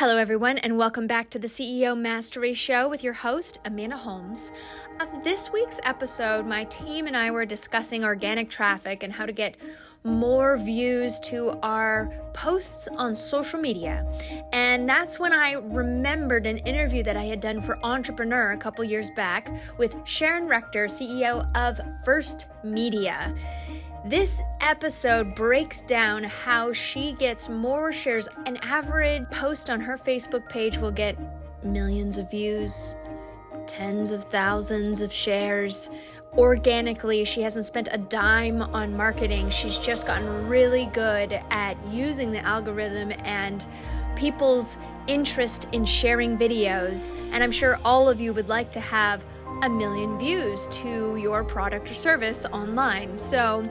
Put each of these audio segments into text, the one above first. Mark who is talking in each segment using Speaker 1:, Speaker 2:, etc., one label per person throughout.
Speaker 1: Hello, everyone, and welcome back to the CEO Mastery Show with your host, Amanda Holmes. Of this week's episode, my team and I were discussing organic traffic and how to get more views to our posts on social media. And that's when I remembered an interview that I had done for Entrepreneur a couple years back with Sharon, Rector, CEO of First Media. This episode breaks down how she gets more shares. An average post on her Facebook page will get millions of views, tens of thousands of shares. Organically, she hasn't spent a dime on marketing. She's just gotten really good at using the algorithm and people's interest in sharing videos. And I'm sure all of you would like to have 1 million views to your product or service online. So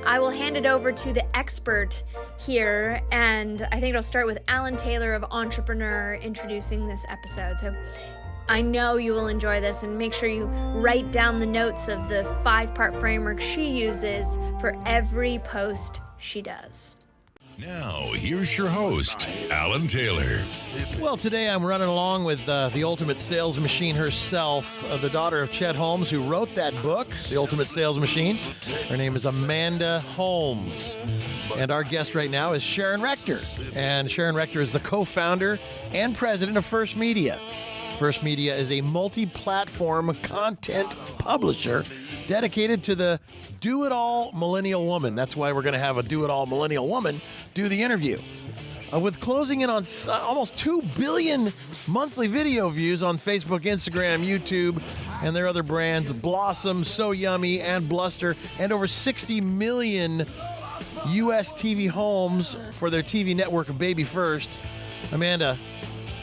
Speaker 1: I will hand it over to the expert here, and I think it'll start with Alan Taylor of Entrepreneur introducing this episode. So I know you will enjoy this, and make sure you write down the notes of the 5-part framework she uses for every post she does.
Speaker 2: Now, here's your host, Alan Taylor.
Speaker 3: Well, today I'm running along with the ultimate sales machine herself, the daughter of Chet Holmes, who wrote that book, The Ultimate Sales Machine. Her name is Amanda Holmes. And our guest right now is Sharon Rector. And Sharon Rector is the co-founder and president of First Media. First Media is a multi-platform content publisher dedicated to the do-it-all millennial woman. That's why we're going to have a do-it-all millennial woman do the interview. With closing in on almost 2 billion monthly video views on Facebook, Instagram, YouTube, and their other brands, Blossom, So Yummy, and Bluster, and over 60 million U.S. TV homes for their TV network Baby First. Amanda,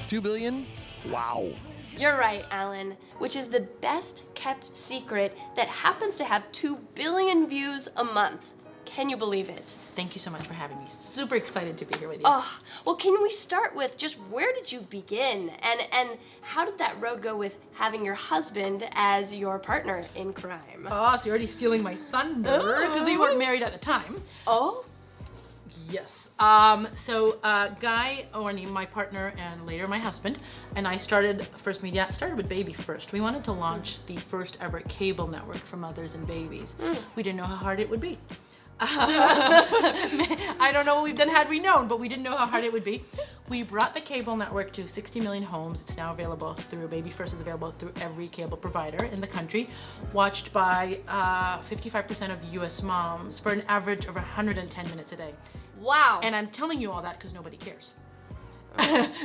Speaker 3: 2 billion? Wow.
Speaker 4: You're right, Alan, which is the best kept secret that happens to have 2 billion views a month. Can you believe it?
Speaker 5: Thank you so much for having me. Super excited to be here with you.
Speaker 4: Oh, well, can we start with just where did you begin? And how did that road go with having your husband as your partner in crime?
Speaker 5: Oh, so you're already stealing my thunder because we weren't married at the time.
Speaker 4: Oh?
Speaker 5: Yes. Guy Orney, my partner, and later my husband, and I started First Media. Started with Baby First. We wanted to launch the first ever cable network for mothers and babies. We didn't know how hard it would be. I don't know what we've done had we known, but we didn't know how hard it would be. We brought the cable network to 60 million homes. It's now available through, Baby First is available through every cable provider in the country, watched by 55% of US moms for an average of 110 minutes a day.
Speaker 4: Wow.
Speaker 5: And I'm telling you all that because nobody cares.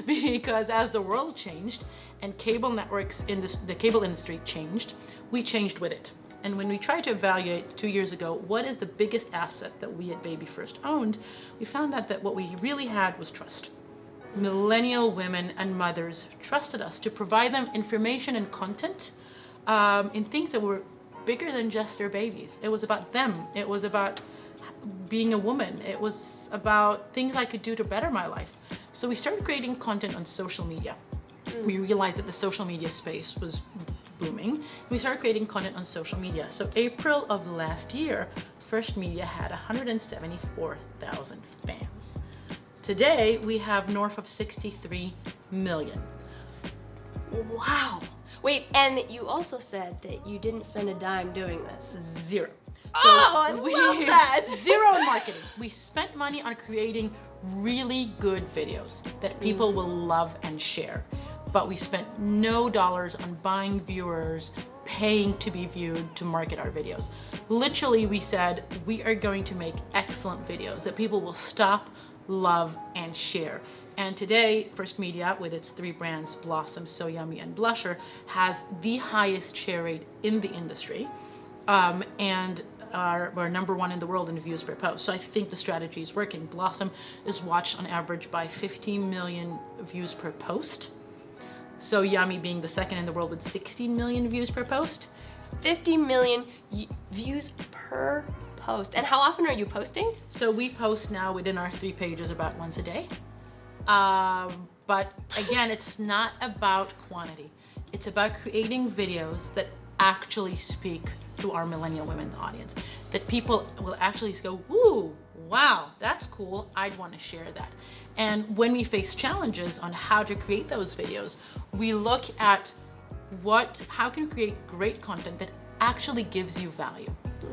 Speaker 5: Because as the world changed and cable networks in the cable industry changed, we changed with it. And when we tried to evaluate 2 years ago, what is the biggest asset that we at Baby First owned, we found that what we really had was trust. Millennial women and mothers trusted us to provide them information and content in things that were bigger than just their babies. It was about them. It was about being a woman. It was about things I could do to better my life. So we started creating content on social media. We realized that the social media space was booming. We started creating content on social media. So April of last year, First Media had 174,000 fans. Today, we have north of 63 million.
Speaker 4: Wow. Wait, and you also said that you didn't spend a dime doing this.
Speaker 5: Zero.
Speaker 4: I love that.
Speaker 5: Zero in marketing. We spent money on creating really good videos that people will love and share. But we spent no dollars on buying viewers, paying to be viewed to market our videos. Literally, we said, we are going to make excellent videos that people will stop, love, and share. And today, First Media, with its 3 brands, Blossom, So Yummy, and Blusher, has the highest share rate in the industry. We're number 1 in the world in views per post. So I think the strategy is working. Blossom is watched on average by 15 million views per post. So Yummy being the second in the world with 16 million views per post.
Speaker 4: 50 million views per post. And how often are you posting?
Speaker 5: So we post now within our 3 pages about once a day. But again, it's not about quantity. It's about creating videos that actually speak to our millennial women audience. That people will actually go, ooh, wow, that's cool. I'd want to share that. And when we face challenges on how to create those videos, we look at how can we create great content that actually gives you value,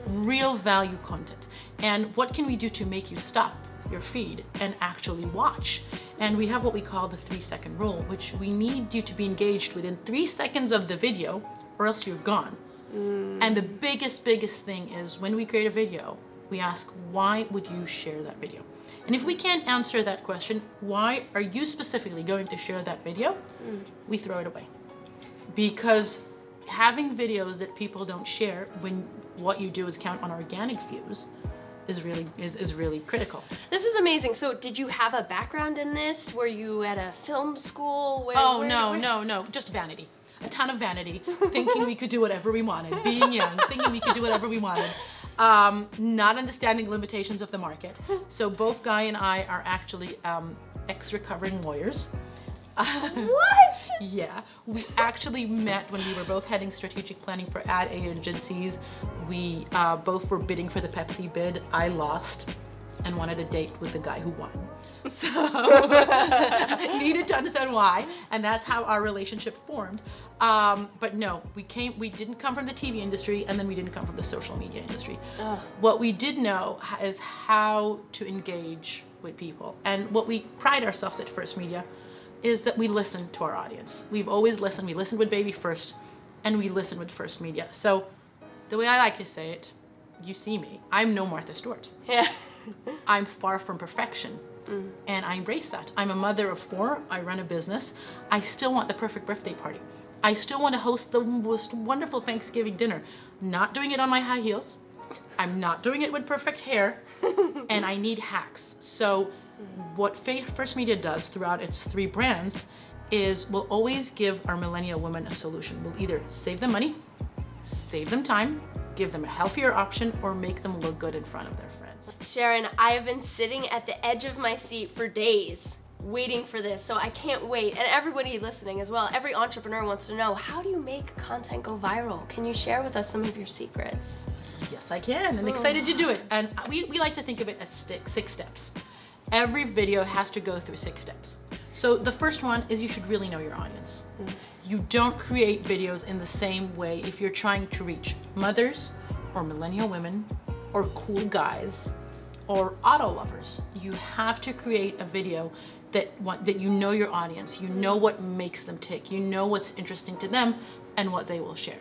Speaker 5: real value content. And what can we do to make you stop your feed and actually watch? And we have what we call the 3-second rule, which we need you to be engaged within 3 seconds of the video or else you're gone. And the biggest thing is when we create a video, we ask, why would you share that video? And if we can't answer that question, why are you specifically going to share that video? We throw it away. Because having videos that people don't share when what you do is count on organic views is really critical.
Speaker 4: This is amazing. So did you have a background in this? Were you at a film school?
Speaker 5: No, just vanity. A ton of vanity, thinking we could do whatever we wanted, being young, thinking we could do whatever we wanted, not understanding limitations of the market. So both Guy and I are actually ex-recovering lawyers.
Speaker 4: What?
Speaker 5: Yeah, we actually met when we were both heading strategic planning for ad agencies. We both were bidding for the Pepsi bid. I lost and wanted a date with the guy who won. So needed to understand why, and that's how our relationship formed. But no, we didn't come from the TV industry, and then we didn't come from the social media industry. What we did know is how to engage with people, and what we pride ourselves at First Media is that we listen to our audience. We've always listened. We listened with Baby first, and we listen with First Media. So the way I like to say it, you see me, I'm no Martha Stewart.
Speaker 4: Yeah.
Speaker 5: I'm far from perfection. And I embrace that. I'm a mother of 4. I run a business. I still want the perfect birthday party. I still want to host the most wonderful Thanksgiving dinner. Not doing it on my high heels. I'm not doing it with perfect hair. And I need hacks. So what First Media does throughout its 3 brands is we'll always give our millennial women a solution. We'll either save them money, save them time, give them a healthier option, or make them look good in front of their friends.
Speaker 4: Sharon, I have been sitting at the edge of my seat for days waiting for this, so I can't wait. And everybody listening as well, every entrepreneur wants to know, how do you make content go viral? Can you share with us some of your secrets?
Speaker 5: Yes, I can. I'm excited to do it. And we like to think of it as 6 steps. Every video has to go through 6 steps. So the first one is you should really know your audience. You don't create videos in the same way if you're trying to reach mothers or millennial women or cool guys or auto lovers. You have to create a video that you know your audience, you know what makes them tick, you know what's interesting to them and what they will share.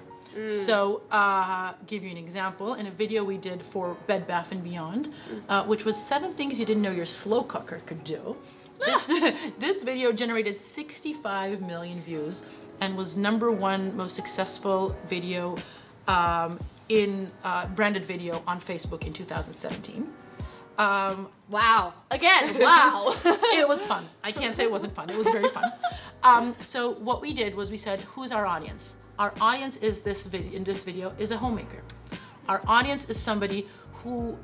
Speaker 5: So give you an example, in a video we did for Bed Bath & Beyond, which was 7 things you didn't know your slow cooker could do. This video generated 65 million views and was #1 most successful video in branded video on Facebook in 2017.
Speaker 4: Wow. Again, wow.
Speaker 5: It was fun. I can't say it wasn't fun. It was very fun. So what we did was we said, who's our audience? Our audience is in this video is a homemaker. Our audience is somebody who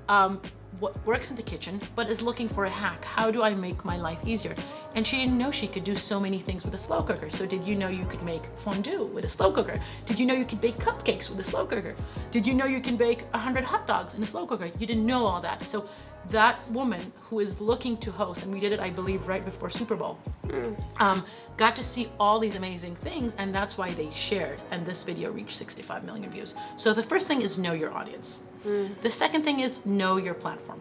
Speaker 5: works in the kitchen but is looking for a hack. How do I make my life easier? And she didn't know she could do so many things with a slow cooker. So did you know you could make fondue with a slow cooker? Did you know you could bake cupcakes with a slow cooker? Did you know you can bake 100 hot dogs in a slow cooker? You didn't know all that. So that woman who is looking to host, and we did it, I believe, right before Super Bowl, got to see all these amazing things, and that's why they shared, and this video reached 65 million views. So the first thing is know your audience. The second thing is know your platform.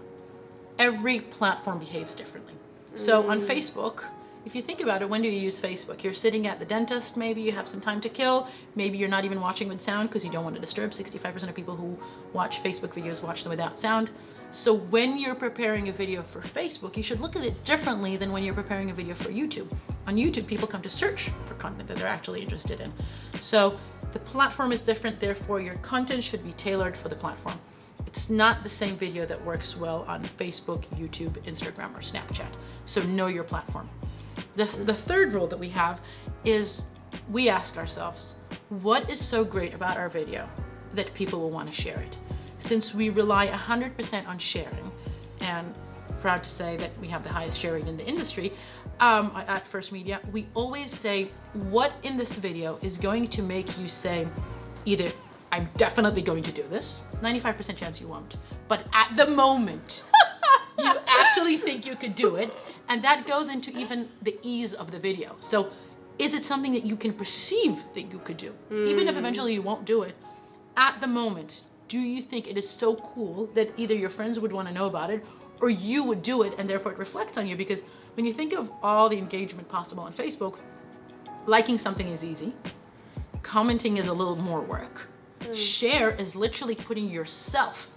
Speaker 5: Every platform behaves differently. So on Facebook, if you think about it, when do you use Facebook? You're sitting at the dentist, maybe you have some time to kill, maybe you're not even watching with sound because you don't want to disturb. 65% of people who watch Facebook videos watch them without sound. So when you're preparing a video for Facebook, you should look at it differently than when you're preparing a video for YouTube. On YouTube, people come to search for content that they're actually interested in. So the platform is different, therefore your content should be tailored for the platform. It's not the same video that works well on Facebook, YouTube, Instagram, or Snapchat. So know your platform. The third rule that we have is we ask ourselves, what is so great about our video that people will want to share it? Since we rely 100% on sharing, and proud to say that we have the highest share rate in the industry at First Media, we always say, what in this video is going to make you say, either I'm definitely going to do this, 95% chance you won't, but at the moment, You actually think you could do it. And that goes into even the ease of the video. So is it something that you can perceive that you could do? Even if eventually you won't do it, at the moment, do you think it is so cool that either your friends would want to know about it or you would do it and therefore it reflects on you? Because when you think of all the engagement possible on Facebook, liking something is easy. Commenting is a little more work. Share is literally putting yourself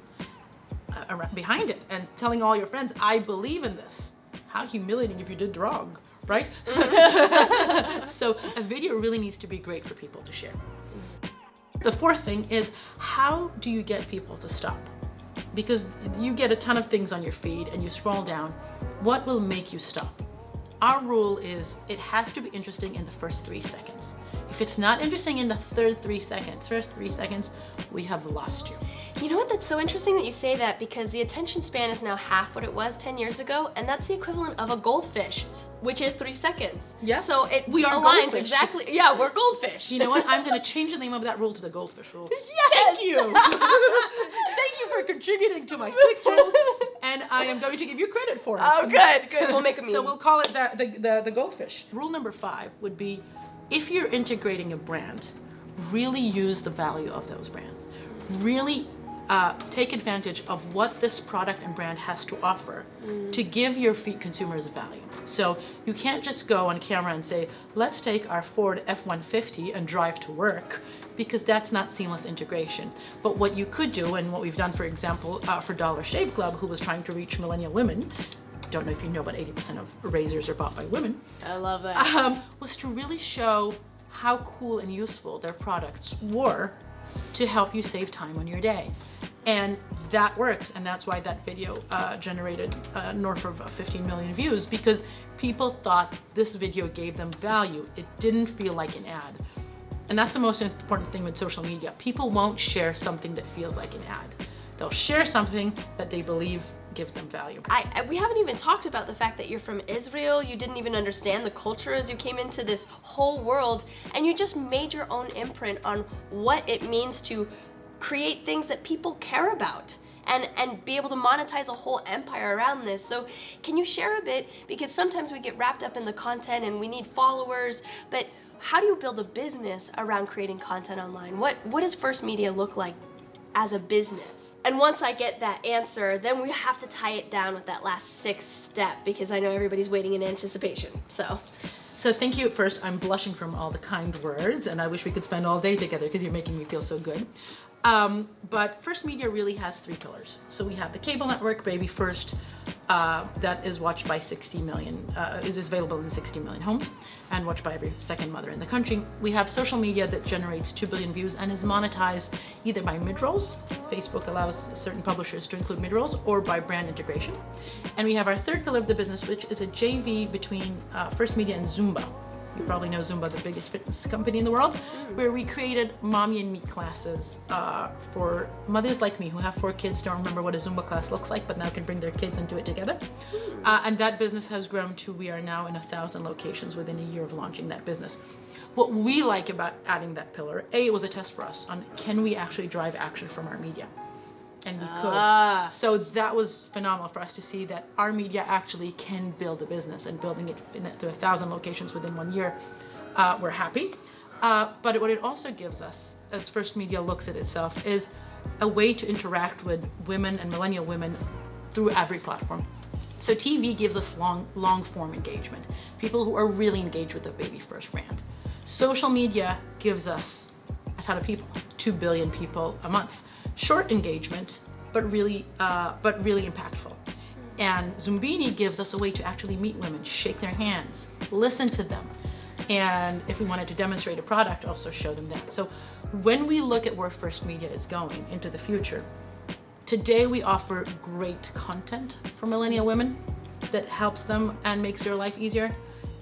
Speaker 5: behind it and telling all your friends, I believe in this. How humiliating if you did wrong, right? So a video really needs to be great for people to share. The fourth thing is, how do you get people to stop? Because you get a ton of things on your feed and you scroll down. What will make you stop? Our rule is it has to be interesting in the first 3 seconds. If it's not interesting in the first 3 seconds, we have lost you.
Speaker 4: You know what, that's so interesting that you say that, because the attention span is now half what it was 10 years ago, and that's the equivalent of a goldfish, which is 3 seconds.
Speaker 5: Yes.
Speaker 4: So
Speaker 5: We are
Speaker 4: aligns
Speaker 5: goldfish.
Speaker 4: Exactly. Yeah, we're goldfish.
Speaker 5: You know what? I'm going to change the name of that rule to the goldfish rule.
Speaker 4: Yes!
Speaker 5: Thank you. Thank you for contributing to my 6 rules, and I am going to give you credit for it.
Speaker 4: Oh, good. We'll make a meme.
Speaker 5: So we'll call it the goldfish. Rule number 5 would be, if you're integrating a brand, really use the value of those brands. Really take advantage of what this product and brand has to offer to give your consumers value. So you can't just go on camera and say, let's take our Ford F-150 and drive to work, because that's not seamless integration. But what you could do, and what we've done, for example, for Dollar Shave Club, who was trying to reach millennial women, don't know if you know, but 80% of razors are bought by women.
Speaker 4: I love that.
Speaker 5: Was to really show how cool and useful their products were to help you save time on your day. And that works, and that's why that video generated north of 15 million views, because people thought this video gave them value. It didn't feel like an ad. And that's the most important thing with social media. People won't share something that feels like an ad. They'll share something that they believe gives them value.
Speaker 4: We haven't even talked about the fact that you're from Israel. You didn't even understand the culture as you came into this whole world, and you just made your own imprint on what it means to create things that people care about and be able to monetize a whole empire around this. So can you share a bit, because sometimes we get wrapped up in the content and we need followers, but how do you build a business around creating content online? What does First Media look like as a business? And once I get that answer, then we have to tie it down with that last 6th step, because I know everybody's waiting in anticipation.
Speaker 5: So thank you. At first, I'm blushing from all the kind words, and I wish we could spend all day together because you're making me feel so good. But First Media really has 3 pillars. So we have the cable network, Baby First, that is watched by 60 million, is available in 60 million homes and watched by every second mother in the country. We have social media that generates 2 billion views and is monetized either by mid-rolls. Facebook allows certain publishers to include mid-rolls, or by brand integration. And we have our 3rd pillar of the business, which is a JV between First Media and Zumba. You probably know Zumba, the biggest fitness company in the world, where we created Mommy and Me classes for mothers like me who have 4 kids, don't remember what a Zumba class looks like, but now can bring their kids and do it together. And that business has grown to, we are now in 1,000 locations within a year of launching that business. What we like about adding that pillar, it was a test for us on, can we actually drive action from our media? And we could. So that was phenomenal for us to see that our media actually can build a business, and building it to 1,000 locations within 1 year. We're happy. But what it also gives us, as First Media looks at itself, is a way to interact with women and millennial women through every platform. So TV gives us long form engagement, people who are really engaged with the Baby First brand. Social media gives us a ton of people, 2 billion people a month. Short engagement, but really impactful. And Zumbini gives us a way to actually meet women, shake their hands, listen to them. And if we wanted to demonstrate a product, also show them that. So when we look at where First Media is going into the future, today we offer great content for millennial women that helps them and makes their life easier.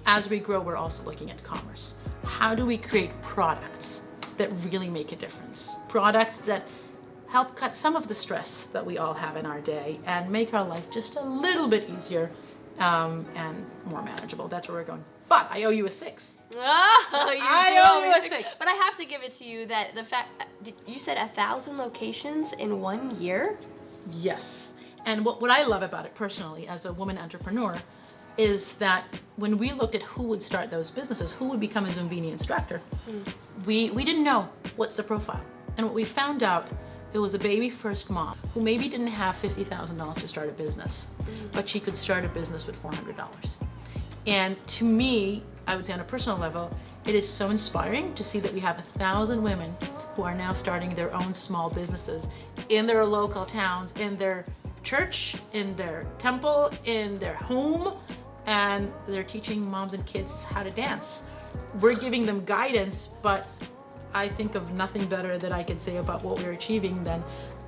Speaker 5: As we grow, we're also looking at commerce. How do we create products that really make a difference? Products that help cut some of the stress that we all have in our day and make our life just a little bit easier and more manageable. That's where we're going. But I owe you a 6.
Speaker 4: Oh,
Speaker 5: I owe you a 6.
Speaker 4: But I have to give it to you that the fact, you said 1,000 locations in 1 year?
Speaker 5: Yes. And what I love about it personally as a woman entrepreneur is that when we looked at who would start those businesses, who would become a Zumbini instructor, we didn't know what's the profile. And what we found out, it was a baby first mom who maybe didn't have $50,000 to start a business, but she could start a business with $400. And to me, I would say on a personal level, it is so inspiring to see that we have 1,000 women who are now starting their own small businesses in their local towns, in their church, in their temple, in their home, and they're teaching moms and kids how to dance. We're giving them guidance, but I think of nothing better that I could say about what we're achieving than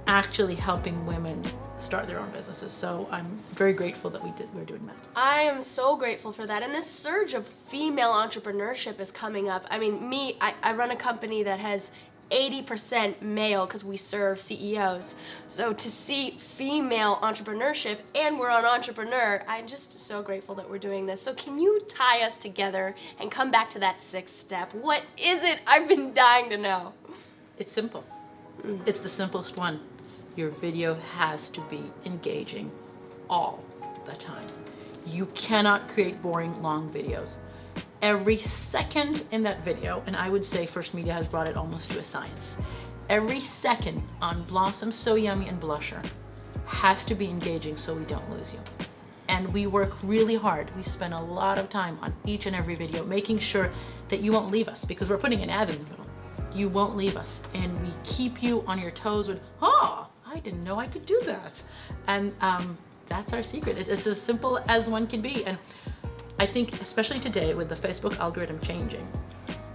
Speaker 5: actually helping women start their own businesses. So I'm very grateful that we're doing that.
Speaker 4: I am so grateful for that. And this surge of female entrepreneurship is coming up. I mean, I run a company that has 80% male because we serve CEOs. So to see female entrepreneurship, and we're on Entrepreneur, I'm just so grateful that we're doing this. So can you tie us together and come back to that 6th step? What is it? I've been dying to know.
Speaker 5: It's simple. It's the simplest one. Your video has to be engaging all the time. You cannot create boring, long videos. Every second in that video, and I would say First Media has brought it almost to a science, every second on Blossom So Yummy and Blusher has to be engaging so we don't lose you. And we work really hard. We spend a lot of time on each and every video, making sure that you won't leave us, because we're putting an ad in the middle. You won't leave us, and we keep you on your toes with, I didn't know I could do that. And that's our secret. It's as simple as one can be. And I think especially today with the Facebook algorithm changing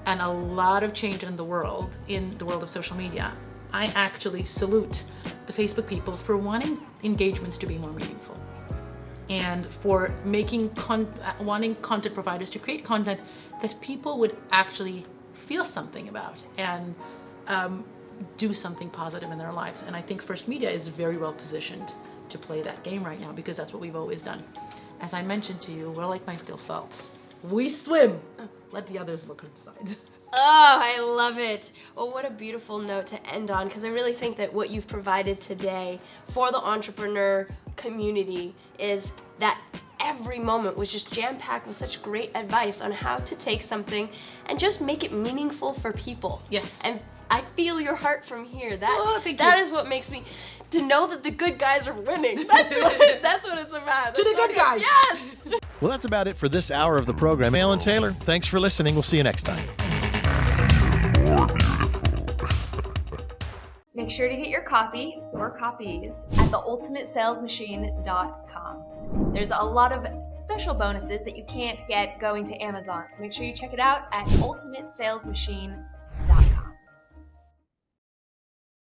Speaker 5: and a lot of change in the world of social media, I actually salute the Facebook people for wanting engagements to be more meaningful and for wanting content providers to create content that people would actually feel something about and do something positive in their lives. And I think First Media is very well positioned to play that game right now because that's what we've always done. As I mentioned to you, we're like Michael Phelps. We swim. Let the others look inside.
Speaker 4: Oh, I love it. Well, what a beautiful note to end on, because I really think that what you've provided today for the entrepreneur community is that every moment was just jam-packed with such great advice on how to take something and just make it meaningful for people.
Speaker 5: Yes.
Speaker 4: And I feel your heart from here.
Speaker 5: That
Speaker 4: is what makes me to know that the good guys are winning. That's what it's about.
Speaker 5: To the good guys.
Speaker 4: Yes.
Speaker 3: Well, that's about it for this hour of the program. Alan Taylor, thanks for listening. We'll see you next time.
Speaker 1: Make sure to get your copy or copies at theultimatesalesmachine.com. There's a lot of special bonuses that you can't get going to Amazon, so make sure you check it out at ultimatesalesmachine.com.